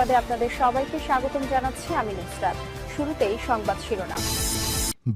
সংবাদে আপনাদের সবাইকে স্বাগতম জানাচ্ছি আমি নুসরাত। শুরুতেই সংবাদ শিরোনাম।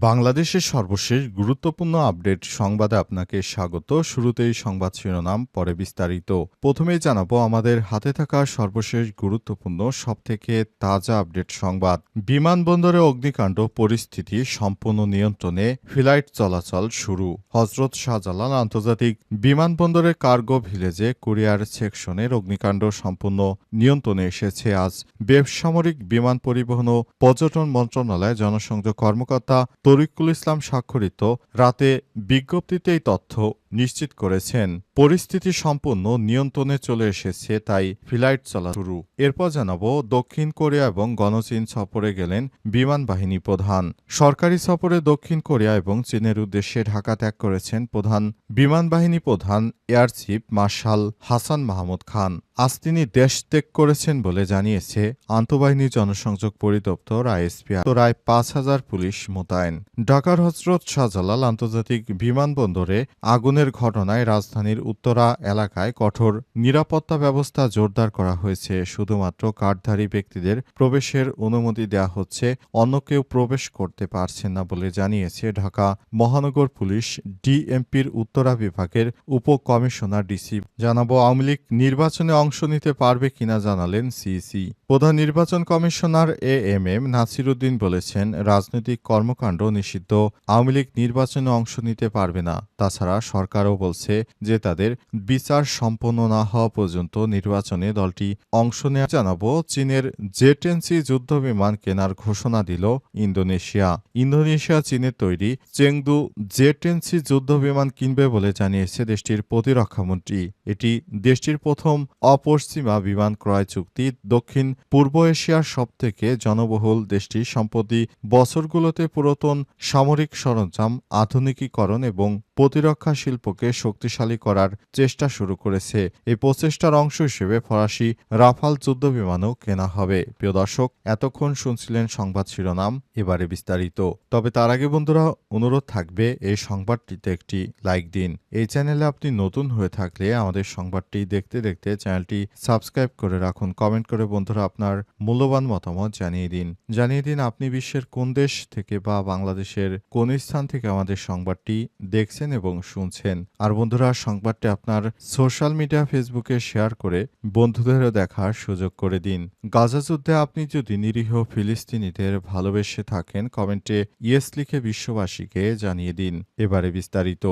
বাংলাদেশের সর্বশেষ গুরুত্বপূর্ণ আপডেট সংবাদে আপনাকে স্বাগত। শুরুতেই সংবাদ শিরোনাম, পরে বিস্তারিত। প্রথমেই জানাবো আমাদের হাতে থাকা সর্বশেষ গুরুত্বপূর্ণ সবথেকে তাজা আপডেট সংবাদ। বিমানবন্দরে অগ্নিকাণ্ড, পরিস্থিতি সম্পূর্ণ নিয়ন্ত্রণে, ফ্লাইট চলাচল শুরু। হজরত শাহজালাল আন্তর্জাতিক বিমানবন্দরের কার্গো ভিলেজে কুরিয়ার সেকশনের অগ্নিকাণ্ড সম্পূর্ণ নিয়ন্ত্রণে এসেছে আজ। বেসামরিক বিমান পরিবহন ও পর্যটন মন্ত্রণালয়ের জনসংযোগ কর্মকর্তা তরিকুল ইসলাম স্বাক্ষরিত রাতে বিজ্ঞপ্তিতে এই তথ্য নিশ্চিত করেছেন। পরিস্থিতি সম্পূর্ণ নিয়ন্ত্রণে চলে এসেছে, তাই ফ্লাইট চলা শুরু। এরপর জানাবো দক্ষিণ কোরিয়া এবং গণচীন সফরে গেলেন বিমান বাহিনী প্রধান। সরকারি সফরে দক্ষিণ কোরিয়া এবং চীনের উদ্দেশ্যে ঢাকা ত্যাগ করেছেন প্রধান বিমান বাহিনী প্রধান air chief marshal Hasan Mahmud Khan. আজ তিনি দেশ ত্যাগ করেছেন বলে জানিয়েছে আন্তঃবাহিনী জনসংযোগ পরিদপ্তর আইএসপি। তোরায় ৫,০০০ পুলিশ মোতায়েন। ঢাকার হজরত শাহজালাল আন্তর্জাতিক বিমানবন্দরে আগুনের ঘটনায় রাজধানীর উত্তরা এলাকায় কঠোর নিরাপত্তা ব্যবস্থা জোরদার করা হয়েছে। শুধুমাত্র কার্ডধারী ব্যক্তিদের প্রবেশের অনুমতি দেওয়া হচ্ছে, অন্য কেউ প্রবেশ করতে পারছেন না বলে জানিয়েছে ঢাকা মহানগর পুলিশ ডিএমপির উত্তরা বিভাগের উপকমিশনার ডিসি। জানাবো আওয়ামী লীগ নির্বাচনে অংশ নিতে পারবে কিনা জানালেন সিইসি। প্রধান নির্বাচন কমিশনার এএমএম নাসির উদ্দিন বলেছেন, রাজনৈতিক কর্মকাণ্ড নিষিদ্ধ, আওয়ামী লীগ নির্বাচনে অংশ নিতে পারবে না। তাছাড়া সরকারও বলছে যে তাদের বিচার সম্পন্ন না হওয়া পর্যন্ত নির্বাচনে দলটি অংশ নেওয়া। জানাবো চীনের জেটেন্সি যুদ্ধবিমান কেনার ঘোষণা দিল ইন্দোনেশিয়া। ইন্দোনেশিয়া চীনের তৈরি চেংদু জেটেন্সি যুদ্ধবিমান কিনবে বলে জানিয়েছে দেশটির প্রতিরক্ষামন্ত্রী। এটি দেশটির প্রথম অপশ্চিমা বিমান ক্রয় চুক্তি। দক্ষিণ পূর্ব এশিয়ার সবথেকে জনবহুল দেশটি সম্প্রতি বছরগুলোতে পুরাতন সামরিক সরঞ্জাম আধুনিকীকরণ এবং প্রতিরক্ষা শিল্পকে শক্তিশালী করার চেষ্টা শুরু করেছে। এই প্রচেষ্টার অংশ হিসেবে ফরাসি রাফাল যুদ্ধবিমানও কেনা হবে। প্রিয় দর্শক, এতক্ষণ শুনছিলেন সংবাদ শিরোনাম, এবারে বিস্তারিত। তবে তার আগে বন্ধুরা, অনুরোধ থাকবে এই সংবাদটিতে একটি লাইক দিন। এই চ্যানেলে আপনি নতুন হয়ে থাকলে আমাদের সংবাদটি দেখতে দেখতে চ্যানেলটি সাবস্ক্রাইব করে রাখুন। কমেন্ট করে বন্ধুরা আপনার মূল্যবান মতামত জানিয়ে দিন আপনি বিশ্বের কোন দেশ থেকে বা বাংলাদেশের কোন স্থান থেকে আমাদের সংবাদটি দেখছেন এবং শুনছেন। আর বন্ধুরা, সংবাদটি আপনার সোশ্যাল মিডিয়া ফেসবুকে শেয়ার করে বন্ধুদেরও দেখার সুযোগ করে দিন। গাজা যুদ্ধে আপনি যদি নিরীহ ফিলিস্তিনিদের ভালোবেসে থাকেন, কমেন্টে ইয়েস লিখে বিশ্ববাসীকে জানিয়ে দিন। এবারে বিস্তারিত।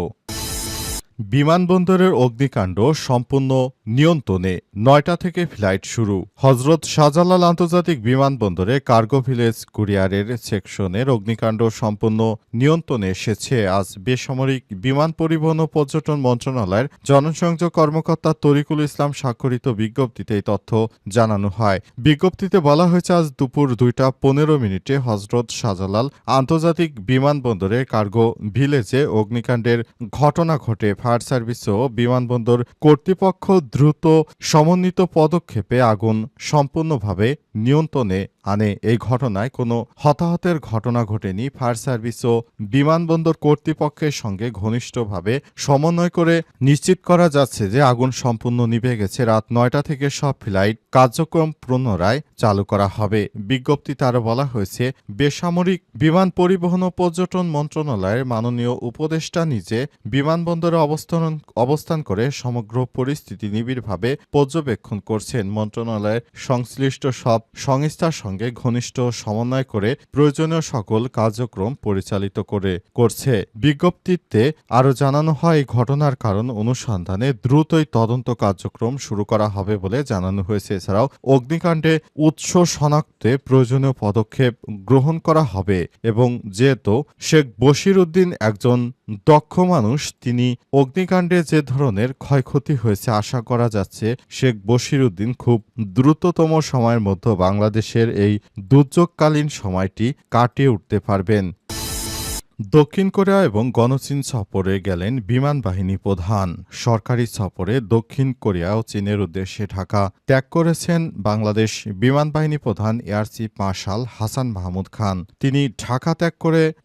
বিমানবন্দরের অগ্নিকাণ্ড সম্পূর্ণ নিয়ন্ত্রণে, ৯টা থেকে ফ্লাইট শুরু। হজরত শাহজালাল আন্তর্জাতিক বিমানবন্দরে কার্গো ভিলেজ কুরিয়ারের সেকশনের অগ্নিকাণ্ড সম্পূর্ণ নিয়ন্ত্রণে এসেছে আজ। বেসামরিক বিমান পরিবহন ও পর্যটন মন্ত্রণালয়ের জনসংযোগ কর্মকর্তা তরিকুল ইসলাম স্বাক্ষরিত বিজ্ঞপ্তিতে এই তথ্য জানানো হয়। বিজ্ঞপ্তিতে বলা হয়েছে, আজ দুপুর 2:15 হজরত শাহজালাল আন্তর্জাতিক বিমানবন্দরে কার্গো ভিলেজে অগ্নিকাণ্ডের ঘটনা ঘটে। ফায়ার সার্ভিস ও বিমানবন্দর কর্তৃপক্ষ দ্রুত সমন্বিত পদক্ষেপে আগুন সম্পূর্ণভাবে নিয়ন্ত্রণে আনে। এই ঘটনায় কোনো হতাহতের ঘটনা ঘটেনি। ফায়ার সার্ভিস ও বিমানবন্দর কর্তৃপক্ষের সঙ্গে ঘনিষ্ঠভাবে সমন্বয় করে নিশ্চিত করা যাচ্ছে যে আগুন সম্পূর্ণ নিভে গেছে। রাত ৯টা থেকে সব ফ্লাইট কার্যক্রম পুনরায় চালু করা হবে। বিজ্ঞপ্তিতে আরও বলা হয়েছে, বেসামরিক বিমান পরিবহন ও পর্যটন মন্ত্রণালয়ের মাননীয় উপদেষ্টা নিজে বিমানবন্দরে অবস্থান করে সমগ্র পরিস্থিতি নিবিড়ভাবে পর্যবেক্ষণ করছেন। মন্ত্রণালয়ের সংশ্লিষ্ট সব সংস্থার সঙ্গে ঘনিষ্ঠ সমন্বয় করে প্রয়োজনীয় সকল কার্যক্রম পরিচালিত করছে। বিজ্ঞপ্তিতে আরও জানানো হয়, এই ঘটনার কারণ অনুসন্ধানে দ্রুতই তদন্ত কার্যক্রম শুরু করা হবে বলে জানানো হয়েছে। এছাড়াও অগ্নিকাণ্ডে উৎস শনাক্তে প্রয়োজনীয় পদক্ষেপ গ্রহণ করা হবে এবং যেহেতু শেখ বশির উদ্দিন একজন দক্ষ মানুষ, তিনি অগ্নিকাণ্ডে যে ধরনের ক্ষয়ক্ষতি হয়েছে আশা করা যাচ্ছে শেখ বশির উদ্দিন খুব দ্রুততম সময়ের মধ্যে বাংলাদেশের এই দুর্যোগকালীন সময়টি কাটিয়ে উঠতে পারবেন। দক্ষিণ কোরিয়া এবং গণচীন সফরে গেলেন বিমান বাহিনী প্রধান। সরকারি সফরে দক্ষিণ কোরিয়া ও চীনের উদ্দেশ্যে ঢাকা ত্যাগ করেছেন বাংলাদেশ বিমান বাহিনী প্রধান air chief marshal Hasan Mahmud Khan. তিনি ঢাকা ত্যাগ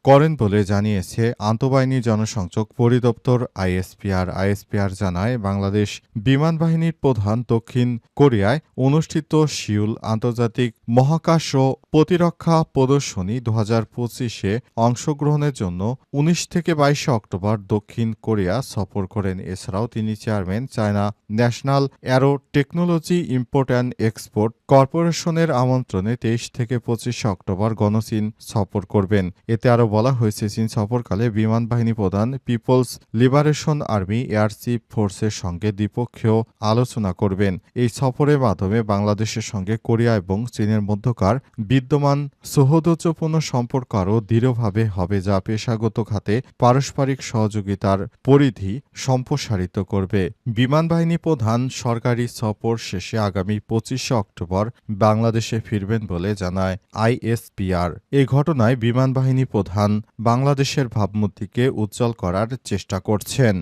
করেন বলে জানিয়েছে আন্তঃবাহিনী জনসংযোগ পরিদপ্তর আইএসপিআর জানায়, বাংলাদেশ বিমান বাহিনীর প্রধান দক্ষিণ কোরিয়ায় অনুষ্ঠিত সিউল আন্তর্জাতিক মহাকাশ ও প্রতিরক্ষা প্রদর্শনী 2025-এ অংশগ্রহণের জন্য 19 থেকে 22 অক্টোবর দক্ষিণ কোরিয়া সফর করেন। এছাড়াও তিনি chairman China national arrow technology import and export কর্পোরেশনের আমন্ত্রণে 23 থেকে 25 অক্টোবর গণচীন সফর করবেন। এতে আরও বলা হয়েছে, চীন সফরকালে বিমান বাহিনী প্রধান People's Liberation Army air chief ফোর্সের সঙ্গে দ্বিপক্ষীয় আলোচনা করবেন। এই সফরের মাধ্যমে বাংলাদেশের সঙ্গে কোরিয়া এবং চীনের মধ্যকার বিদ্যমান সৌহার্দ্যপূর্ণ সম্পর্ক আরও দৃঢ়ভাবে হবে, যা পেশাগত খাতে পারস্পরিক সহযোগিতার পরিধি সম্প্রসারিত করবে। বিমান বাহিনী প্রধান সরকারি সফর শেষে আগামী 25 অক্টোবর বাংলাদেশে ফিরবেন বলে জানায় আইএসপিআর। এই ঘটনায় বিমান বাহিনী প্রধান বাংলাদেশের ভাবমূর্তিকে উজ্জ্বল করার চেষ্টা করছেন।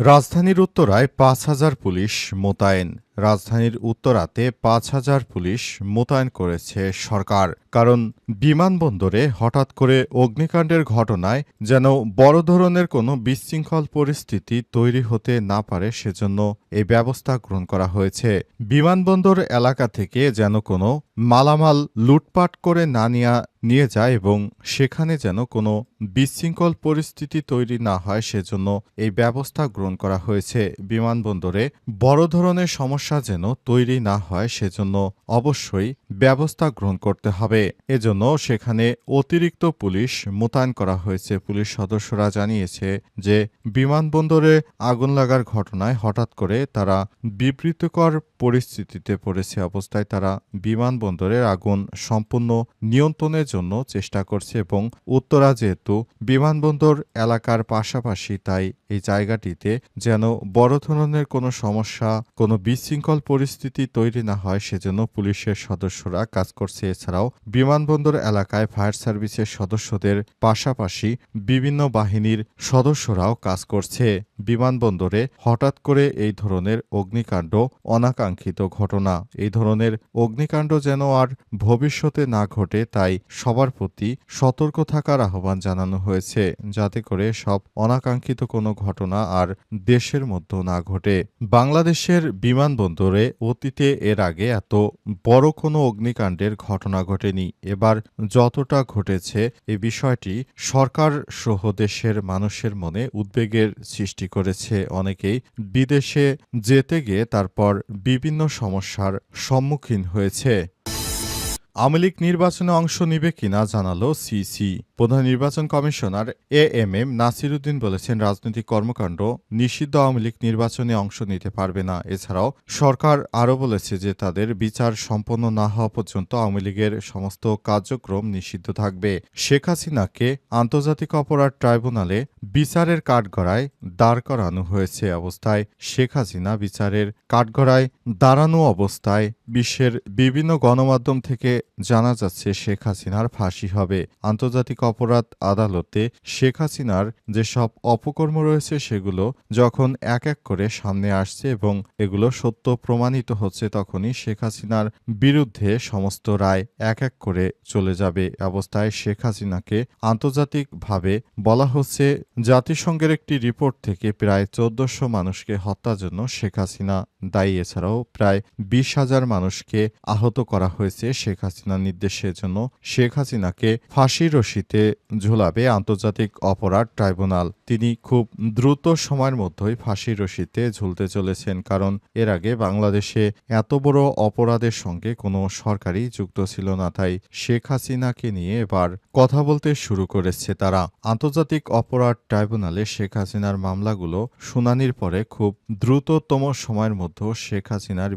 রাজধানীর উত্তরায় 5,000 পুলিশ মোতায়েন। রাজধানীর উত্তরাতে 5,000 পুলিশ মোতায়েন করেছে সরকার। কারণ বিমানবন্দরে হঠাৎ করে অগ্নিকাণ্ডের ঘটনায় যেন বড় ধরনের কোনো বিশৃঙ্খল পরিস্থিতি তৈরি হতে না পারে, সেজন্য এই ব্যবস্থা গ্রহণ করা হয়েছে। বিমানবন্দর এলাকা থেকে যেন কোনো মালামাল লুটপাট করে না নিয়ে যায় এবং সেখানে যেন কোনো বিশৃঙ্খল পরিস্থিতি তৈরি না হয়, সেজন্য এই ব্যবস্থা গ্রহণ করা হয়েছে। বিমানবন্দরে বড় ধরনের সমস্যা যেন তৈরি না হয়, সেজন্য অবশ্যই ব্যবস্থা গ্রহণ করতে হবে। এজন্য সেখানে অতিরিক্ত পুলিশ মোতায়েন করা হয়েছে। পুলিশ সদস্যরা জানিয়েছে যে বিমানবন্দরে আগুন লাগার ঘটনায় হঠাৎ করে তারা বিব্রতকর পরিস্থিতিতে পড়েছে। অবস্থায় তারা বিমানবন্দরের আগুন সম্পূর্ণ নিয়ন্ত্রণের জন্য চেষ্টা করছে এবং উত্তরা যেহেতু বিমানবন্দর এলাকার পাশাপাশি, তাই এই জায়গাটিতে যেন বড় ধরনের কোনো সমস্যা, কোনো বিশৃঙ্খল পরিস্থিতি তৈরি না হয়, সেজন্য পুলিশের সদস্যরা কাজ করছে। এছাড়াও বিমানবন্দর এলাকায় ফায়ার সার্ভিসের সদস্যদের পাশাপাশি বিভিন্ন বাহিনীর সদস্যরাও কাজ করছে। বিমানবন্দরে হঠাৎ করে এই ধরনের অগ্নিকাণ্ড অনাকাঙ্ক্ষিত ঘটনা। এই ধরনের অগ্নিকাণ্ড যেন আর ভবিষ্যতে না ঘটে, তাই সবার প্রতি সতর্ক থাকার আহ্বান জানানো হয়েছে, যাতে করে সব অনাকাঙ্ক্ষিত কোনো ঘটনা আর দেশের মধ্যে না ঘটে। বাংলাদেশের বিমানবন্দরে অতীতে এর আগে এত বড় কোনো অগ্নিকাণ্ডের ঘটনা ঘটেনি। এবার যতটা ঘটেছে, এই বিষয়টি সরকার সহ দেশের মানুষের মনে উদ্বেগের সৃষ্টি করেছে। অনেকেই বিদেশে যেতে গিয়ে তারপর বিভিন্ন সমস্যার সম্মুখীন হয়েছে। আওয়ামী লীগ নির্বাচনে অংশ নিবে কিনা জানালো সিসি। প্রধান নির্বাচন কমিশনার এএমএম নাসিরউদ্দিন বলেছেন, রাজনৈতিক কর্মকাণ্ড নিষিদ্ধ আওয়ামী লীগ নির্বাচনে অংশ নিতে পারবে না। এছাড়াও সরকার আরও বলেছে যে তাদের বিচার সম্পন্ন না হওয়া পর্যন্ত আওয়ামী লীগের সমস্ত কার্যক্রম নিষিদ্ধ থাকবে। শেখ হাসিনাকে আন্তর্জাতিক অপরাধ ট্রাইব্যুনালে বিচারের কাঠগড়ায় দাঁড় করানো হয়েছে। অবস্থায় শেখ হাসিনা বিচারের কাঠগড়ায় দাঁড়ানো অবস্থায় বিশ্বের বিভিন্ন গণমাধ্যম থেকে জানা যাচ্ছে শেখ হাসিনার ফাঁসি হবে। আন্তর্জাতিক অপরাধ আদালতে শেখ হাসিনার যেসব অপকর্ম রয়েছে সেগুলো যখন এক এক করে সামনে আসছে এবং এগুলো সত্য প্রমাণিত হচ্ছে, তখনই শেখ হাসিনার বিরুদ্ধে সমস্ত রায় এক এক করে চলে যাবে। অবস্থায় শেখ হাসিনাকে আন্তর্জাতিকভাবে বলা হচ্ছে, জাতিসংঘের একটি রিপোর্ট থেকে প্রায় ১৪০০ মানুষকে হত্যার জন্য শেখ হাসিনা দায়ী। এছাড়াও প্রায় ২০,০০০ মানুষকে আহত করা হয়েছে শেখ হাসিনার নির্দেশের জন্য। শেখ হাসিনাকে ফাঁসির রশিতে ঝুলাবে আন্তর্জাতিক অপরাধ ট্রাইব্যুনাল। তিনি খুব দ্রুত সময়ের মধ্যেই ফাঁসির রশিতে ঝুলতে চলেছেন, কারণ এর আগে বাংলাদেশে এত বড় অপরাধের সঙ্গে কোনো সরকারই যুক্ত ছিল না। তাই শেখ হাসিনাকে নিয়ে এবার কথা বলতে শুরু করেছে তারা। আন্তর্জাতিক অপরাধ ট্রাইব্যুনালে শেখ হাসিনার মামলাগুলো শুনানির পরে খুব দ্রুততম সময়ের মধ্যে শেখ হাসিনার